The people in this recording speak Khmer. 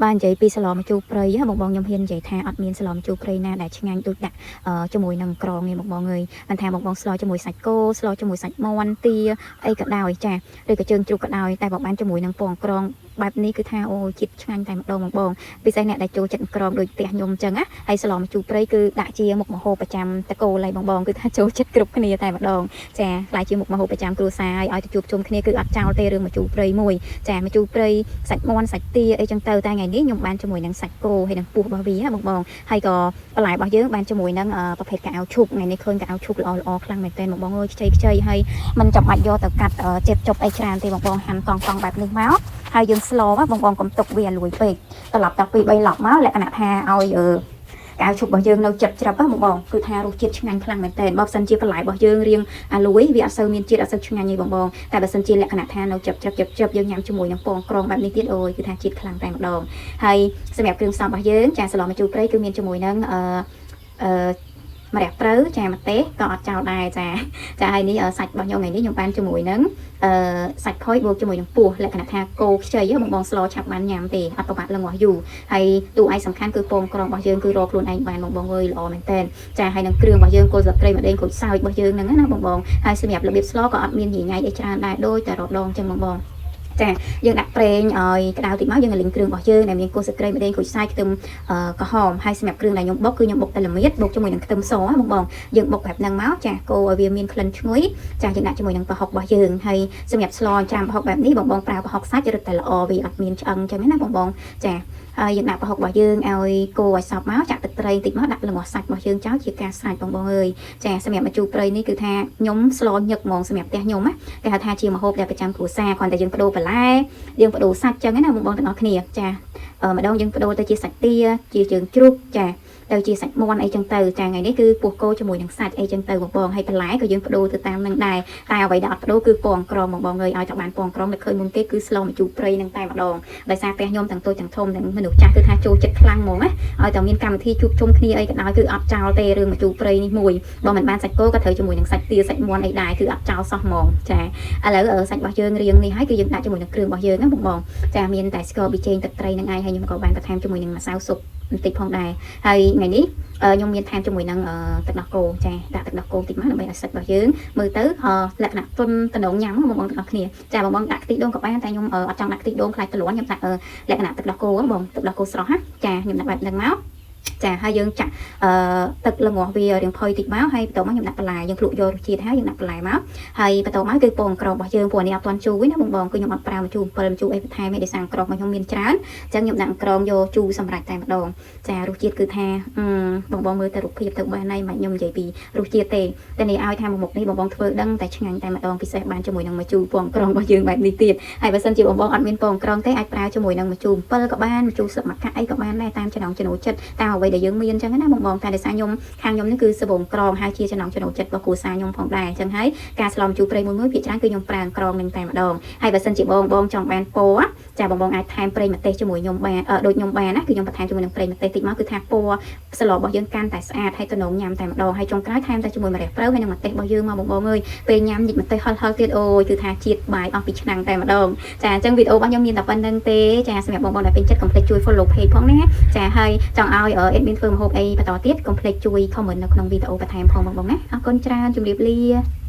បាននិយាយពីស្លម្ជូរព្រៃបងខ្ញុំហ៊ាននិយាយថាអត់មានស្លម្ជូរព្រៃណាដែលឆ្ងាញ់ដូចដាក់ជាមួយនឹងក្រងនេះបងអើយមិនថាបងស្លជាមួយសាច់គោស្លជាមួយសាច់មាន់ទាអីក៏ដោយចាឬក៏ជើងជ្រូកក៏ដោយតែបងបានជាមួយនឹងពងក្រងបែបនេះគឺថាអូជាតិឆ្ងាញ់តែម្ដងបងពិសេសអ្នកដែលចូលចិត្តក្រងដូចផ្ទះខ្ញុំអញ្ចឹងណាហើយស្លម្ជូរព្រៃគឺដាក់ជាមុខម្ហូបប្រចាំតកូលហើយបងគឺថាចូលចិត្តគ្រប់គ្នាតែម្ដងចាខ្លាចជាមុខម្ហូបប្រចាំគ្រួសារឲ្យទៅជួបជុំគ្នាគឺអត់ចោលទេរឿងម្ជូរព្រៃមួយចាម្ជូរព្រៃសាច់មាន់សាច់ទាអីចឹងទៅតែថ្ងៃនេះខ្ញុំបានជាមួយនឹងសាច់គោហើយនឹងពោះរបស់វាបងហើយក៏បន្លែរបស់យើងបានជាមួយនឹងប្រភេទកៅអៅឈូកថ្ងៃនេះឃើញកៅអៅឈូកល្អខ្លាំងមែនទែនបងអើយខ្ចីហើយมันចាំបាច់យកទៅកាត់ចិត្តចុកអីច្រើនទេបងហាន់កង់បែបនេះមកហើយយើងស្លបងកុំទុកវាលួយពេកត្រឡប់តាំងពី3ឡប់មកលក្ខណៈថាឲ្យកៅឈុបរបស់យើងនៅចិត្តច្រាប់បងគឺថារសជាតិឆ្ងាញ់ខ្លាំងមែនតើបើមិនជាបន្លែរបស់យើងរៀងអាលួយវាអត់សូវមានជាតិអត់សូវឆ្ងាញ់ទេបងតែបើមិនជាលក្ខណៈថានៅចិត្តច្រាប់យើងញ៉ាំជាមួយនឹងពងក្រងបែបនេះទៀតអូយគឺថាជាតិខ្លាំងតែម្ដងហើយសម្រាប់គ្រឿងផ្សំរបស់យើងចាស្លម្ជូរព្រៃគឺមានជាមួយនឹងម្រះព្រៅចាម្ទេសក៏អត់ចោលដែរចាហើយនេះសាច់របស់ខ្ញុំថ្ងៃនេះខ្ញុំបានជាមួយនឹងសាច់ខុយបូកជាមួយនឹងពោះលក្ខណៈថាគោខ្ចីបងស្លឆាប់បានញ៉ាំទេអត់ប្របាក់លឹងរបស់យូរហើយទូឯងសំខាន់គឺពងក្រងរបស់យើងគឺរកខ្លួនឯងបានបងអើយល្អមែនតើចាហើយនឹងគ្រឿងរបស់យើងគល់ស្លឹកគ្រៃម្ដេងក្រូចសើចរបស់យើងហ្នឹងណាបងហើយសម្រាប់របៀបស្លក៏អត់មានញ៉ៃអីច្រើនដែរដូចតែរដងចឹងបងចាយើងដាក់ប្រេងឲ្យក្តៅតិចមកយើងលីងគ្រឿងរបស់យើងដែលមានគល់ស្លឹកគ្រៃម្ដេងក្រូចសើចខ្ទឹមក្រហមហើយសម្រាប់គ្រឿងដែលខ្ញុំបុកគឺខ្ញុំបុកតែល្មៀតបុកជាមួយនឹងខ្ទឹមសបងយើងបុកបែបហ្នឹងមកចាកូរឲ្យវាមានក្លិនឈ្ងុយចាយើងដាក់ជាមួយនឹងប្រហុករបស់យើងហើយសម្រាប់ស្លច្រាំប្រហុកបែបនេះបងប្រើប្រហុកសាច់រឹតតែល្អវាអត់មានឆ្អឹងចឹងណាបងចាហើយយើងដាក់ប្រហុករបស់យើងឲ្យកូរឲ្យសព្វមកចាក់ទឹកត្រីតិចមកដាក់ល្ងាស់សាច់របស់យើងចោលជាការស្រេចបងអើយចាសម្រាប់ម្ជូរព្រៃនេះគឺថាខ្ញុំស្លញឹកហ្មងសម្រាប់ផ្ទះខ្ញុំណាគេហៅថាជាម្ហូបដែលប្រចាំគ្រួសារគ្រាន់តែយើងបដូរបន្លែយើងបដូរសាច់ចឹងណាបងទាំងអស់គ្នាចាម្ដងយើងបដូរទៅជាសាច់ទាជាជើងជ្រូកចាទៅជាសាច់មាន់អីចឹងទៅចាថ្ងៃនេះគឺពោះគោជាមួយនឹងសាច់អីចឹងទៅបងហើយបន្លែក៏យើងបដូរទៅតាមនឹងដែរតែអ្វីដែលអត់បដូរគឺពងក្រមបងអើយឲ្យតែបានពងក្រមតែឃើញមុនគេគឺស្លម្ជូរព្រៃនឹងតែម្ដងដោយសារផ្ទះខ្ញុំទាំងតូចទាំងធំទាំងមនុស្សចាស់គឺថាចូលចិត្តខ្លាំងហ្មងណាឲ្យតែមានកម្មវិធីជួបជុំគ្នាអីក៏ដោយគឺអត់ចោលទេរឿងម្ជូរព្រៃនេះមួយបងមិនបានសាច់គោក៏ត្រូវជាមួយនឹងសាច់ទាសាច់មាន់អីដែរគឺអត់ចោលសោះហ្មងចាឥឡូវសាច់របស់យើងរៀងនេះហើយគឺយើងដាក់ជាមួយនឹងគ្រឿងរបស់យើងណាបងចាមានតែស្ករប៊ីចេងទឹកត្រីនឹងឯងហើយខ្ញុំក៏បានបន្ថែមជាមួយនឹងម្សៅស៊ុបបន្តិចផងដែរហើយថ្ងៃនេះខ្ញុំមានថែមជាមួយនឹងទឹកដោះគោចាដាក់ទឹកដោះគោតិចមកដើម្បីឲ្យសាច់របស់យើងមើលទៅលក្ខណៈទន់តំណងញ៉ាំបងទាំងអស់គ្នាចាបងដាក់ខ្ទិះដូងក៏បានតែខ្ញុំអត់ចង់ដាក់ខ្ទិះដូងខ្លាចទលាន់ខ្ញុំដាក់លក្ខណៈទឹកដោះគោបងទឹកដោះគោស្រស់ណាចាខ្ញុំដាក់បែបហ្នឹងមកចាហើយយើងចាក់ទឹកល្ងាស់វារៀងផុយតិចមកហើយបន្ទាប់មកខ្ញុំដាក់បន្លែយើងភ្លក់យករសជាតិហើយយើងដាក់បន្លែមកហើយបន្ទាប់មកគឺពងក្រងរបស់យើងព្រោះនេះអត់ទាន់ជូរទេណាបងគឺខ្ញុំអត់ប្រើម្ជូរ7ម្ជូរអីបន្ថែមទេដោយសារក្រងរបស់ខ្ញុំមានច្រើនអញ្ចឹងខ្ញុំដាក់ក្រងយកជូរសម្រាប់តែម្ដងចារសជាតិគឺថាបងមើលទៅរូបភាពទៅបានហើយមិនខ្ញុំនិយាយពីរសជាតិទេតែនេះឲ្យថាមុខនេះបងធ្វើដឹងតែឆ្ងាញ់តែម្ដងពិសេសបានជាមួយនឹងម្ជូរពងក្រងរបស់យើងបែបនេះទៀតហើយបើសិនជាបងអត់មានពងក្រងទេអាចប្រើជាមួយនឹងម្ជូរ7ក៏បានម្ជូរស្លឹកម្កាក់អីក៏បានដែរតាមចំណង់ចំណូលចិត្តតាមអ្វីដែលយើងមានអញ្ចឹងណាបងតែដោយសារខ្ញុំខាងខ្ញុំនេះគឺសបងក្រងហើយជាចំណង់ចំណូលចិត្តរបស់គ្រួសារខ្ញុំផងដែរអញ្ចឹងហើយការស្លម្ជូរព្រៃមួយភាគច្រើនគឺខ្ញុំប្រើក្រងនឹងតែម្ដងហើយបើសិនជាបងចង់បានពណ៌ចាបងអាចថែមប្រេងម្ទេសជាមួយខ្ញុំបានដូចខ្ញុំបានណាគឺខ្ញុំបន្ថែមជាមួយនឹងប្រេងម្ទេសតិចមកគឺថាពណ៌ស្លរបស់យើងកាន់តែស្អាតហើយទំនងញ៉ាំតែម្ដងហើយចុងក្រោយថែមតែជាមួយម្រះព្រៅហើយនឹងម្ទេសរបស់យើងមកបងអើយពេលញ៉ាំញិកម្ទេសហឹលទៀតអូយគឺថាជាតិបាយអស់ពីឆ្នាំងតែម្ដងចាអញ្ចឹងវីដេអូរបស់ខ្ញុំមានតែប៉ុណ្្នឹងទេចាសម្រាប់បងដែលពេញចិត្តកុំភ្លេចជួយ follow page ផងណាចាហើយចង់ឲ្យ admin ធ្វើម្ហូបអីបន្តទៀតកុំភ្លេចជួយ comment នៅក្នុងវីដេអូបន្ថែមផងបងណាអរគុណច្រើនជម្រាបលា